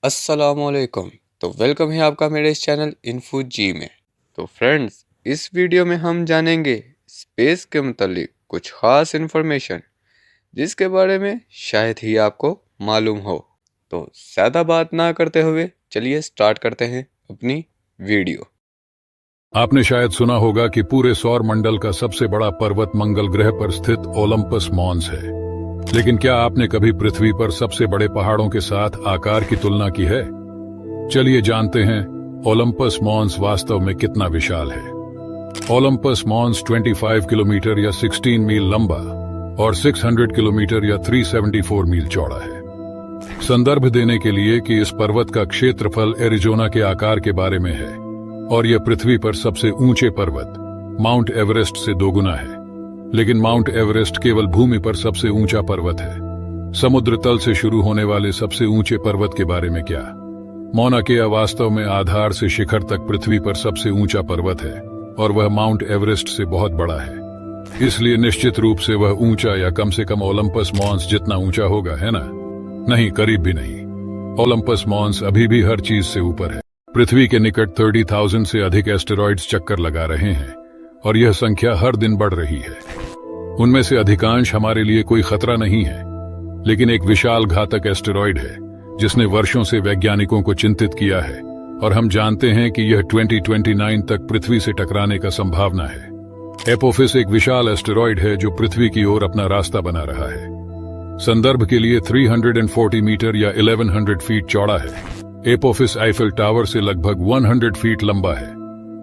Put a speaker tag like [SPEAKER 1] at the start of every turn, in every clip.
[SPEAKER 1] अस्सलामुअलैकुम। तो वेलकम है आपका मेरे इस चैनल इन्फो जी में। तो फ्रेंड्स, इस वीडियो में हम जानेंगे स्पेस के मुतालिक कुछ ख़ास इन्फॉर्मेशन जिसके बारे में शायद ही आपको मालूम हो। तो ज़्यादा बात ना करते हुए चलिए स्टार्ट करते हैं अपनी वीडियो।
[SPEAKER 2] आपने शायद सुना होगा कि पूरे सौर मंडल का सबसे बड़ा पर्वत मंगल ग्रह पर स्थित ओलंपस मॉन्स है। लेकिन क्या आपने कभी पृथ्वी पर सबसे बड़े पहाड़ों के साथ आकार की तुलना की है? चलिए जानते हैं ओलंपस मॉन्स वास्तव में कितना विशाल है। ओलंपस मॉन्स 25 किलोमीटर या 16 मील लंबा और 600 किलोमीटर या 374 मील चौड़ा है। संदर्भ देने के लिए कि इस पर्वत का क्षेत्रफल एरिजोना के आकार के बारे में है और यह पृथ्वी पर सबसे ऊंचे पर्वत माउंट एवरेस्ट से दोगुना है। लेकिन माउंट एवरेस्ट केवल भूमि पर सबसे ऊंचा पर्वत है। समुद्र तल से शुरू होने वाले सबसे ऊंचे पर्वत के बारे में क्या? मौना केआ वास्तव में आधार से शिखर तक पृथ्वी पर सबसे ऊंचा पर्वत है और वह माउंट एवरेस्ट से बहुत बड़ा है। इसलिए निश्चित रूप से वह ऊंचा या कम से कम ओलंपस मॉन्स जितना ऊंचा होगा, है ना? नहीं, करीब भी नहीं। ओलंपस मॉन्स अभी भी हर चीज से ऊपर है। पृथ्वी के निकट 30,000 से अधिक एस्टेरॉइड्स चक्कर लगा रहे हैं और यह संख्या हर दिन बढ़ रही है। उनमें से अधिकांश हमारे लिए कोई खतरा नहीं है, लेकिन एक विशाल घातक एस्टेरॉइड है जिसने वर्षों से वैज्ञानिकों को चिंतित किया है और हम जानते हैं कि यह 2029 तक पृथ्वी से टकराने का संभावना है। एपोफिस एक विशाल एस्टेरॉइड है जो पृथ्वी की ओर अपना रास्ता बना रहा है। संदर्भ के लिए 340 मीटर या 1100 फीट चौड़ा है। एपोफिस आईफिल टावर से लगभग 100 फीट लंबा है।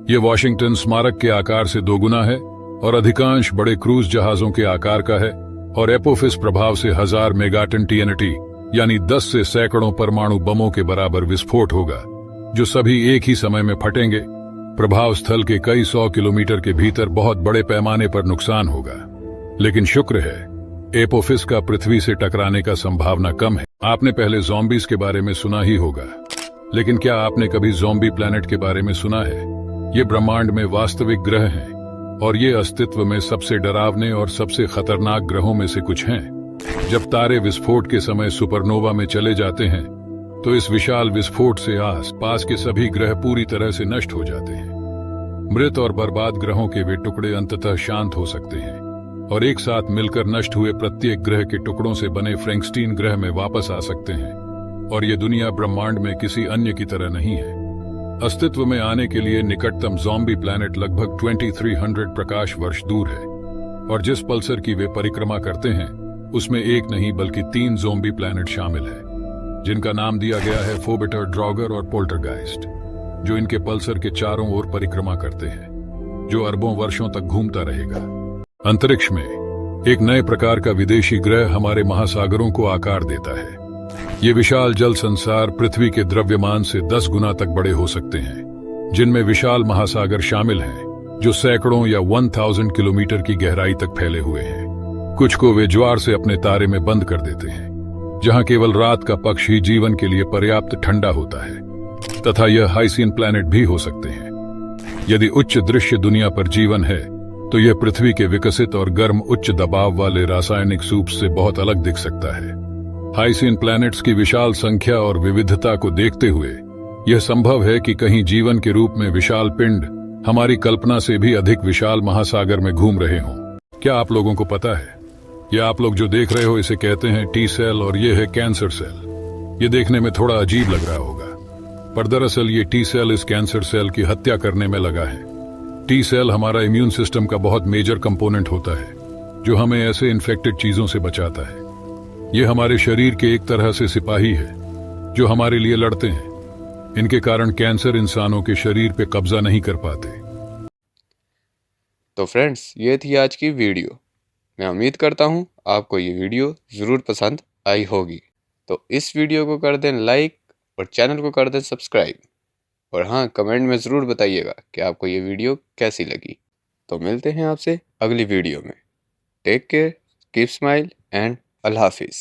[SPEAKER 2] यह वॉशिंगटन स्मारक के आकार से दोगुना है और अधिकांश बड़े क्रूज जहाजों के आकार का है और एपोफिस प्रभाव से 1000 मेगाटन टीएनटी यानी 10 से सैकड़ों परमाणु बमों के बराबर विस्फोट होगा जो सभी एक ही समय में फटेंगे। प्रभाव स्थल के कई 100 किलोमीटर के भीतर बहुत बड़े पैमाने पर नुकसान होगा। लेकिन शुक्र है, एपोफिस का पृथ्वी से टकराने का संभावना कम है। आपने पहले ज़ॉम्बीज के बारे में सुना ही होगा, लेकिन क्या आपने कभी ज़ॉम्बी प्लैनेट के बारे में सुना है? ये ब्रह्मांड में वास्तविक ग्रह हैं और ये अस्तित्व में सबसे डरावने और सबसे खतरनाक ग्रहों में से कुछ हैं। जब तारे विस्फोट के समय सुपरनोवा में चले जाते हैं तो इस विशाल विस्फोट से आस पास के सभी ग्रह पूरी तरह से नष्ट हो जाते हैं। मृत और बर्बाद ग्रहों के वे टुकड़े अंततः शांत हो सकते हैं और एक साथ मिलकर नष्ट हुए प्रत्येक ग्रह के टुकड़ों से बने फ्रैंकस्टीन ग्रह में वापस आ सकते हैं। और ये दुनिया ब्रह्मांड में किसी अन्य की तरह नहीं है। अस्तित्व में आने के लिए निकटतम ज़ॉम्बी प्लैनेट लगभग 2300 प्रकाश वर्ष दूर है और जिस पल्सर की वे परिक्रमा करते हैं उसमें एक नहीं बल्कि 3 ज़ॉम्बी प्लैनेट शामिल है जिनका नाम दिया गया है फोबिटर, ड्रॉगर और पोल्टरगाइस्ट, जो इनके पल्सर के चारों ओर परिक्रमा करते हैं, जो अरबों वर्षों तक घूमता रहेगा। अंतरिक्ष में एक नए प्रकार का विदेशी ग्रह हमारे महासागरों को आकार देता है। ये विशाल जल संसार पृथ्वी के द्रव्यमान से 10 गुना तक बड़े हो सकते हैं, जिनमें विशाल महासागर शामिल हैं जो सैकड़ों या 1000 किलोमीटर की गहराई तक फैले हुए हैं। कुछ को वे ज्वार से अपने तारे में बंद कर देते हैं, जहां केवल रात का पक्ष ही जीवन के लिए पर्याप्त ठंडा होता है, तथा यह हाइसीन प्लैनेट भी हो सकते हैं। यदि उच्च दृश्य दुनिया पर जीवन है तो यह पृथ्वी के विकसित और गर्म उच्च दबाव वाले रासायनिक सूप से बहुत अलग दिख सकता है। हाइसीन प्लैनेट्स की विशाल संख्या और विविधता को देखते हुए यह संभव है कि कहीं जीवन के रूप में विशाल पिंड हमारी कल्पना से भी अधिक विशाल महासागर में घूम रहे हों। क्या आप लोगों को पता है? यह आप लोग जो देख रहे हो इसे कहते हैं टी सेल और यह है कैंसर सेल। ये देखने में थोड़ा अजीब लग रहा होगा, पर दरअसल ये टी सेल इस कैंसर सेल की हत्या करने में लगा है। टी सेल हमारा इम्यून सिस्टम का बहुत मेजर कंपोनेंट होता है जो हमें ऐसे इन्फेक्टेड चीजों से बचाता है। ये हमारे शरीर के एक तरह से सिपाही है जो हमारे लिए लड़ते हैं। इनके कारण कैंसर इंसानों के शरीर पे कब्जा नहीं कर पाते।
[SPEAKER 1] तो फ्रेंड्स, ये थी आज की वीडियो। मैं उम्मीद करता हूँ आपको ये वीडियो ज़रूर पसंद आई होगी। तो इस वीडियो को कर दें लाइक और चैनल को कर दें सब्सक्राइब। और हाँ, कमेंट में ज़रूर बताइएगा कि आपको ये वीडियो कैसी लगी। तो मिलते हैं आपसे अगली वीडियो में। Take care, keep smile and अल्लाह हाफिज़।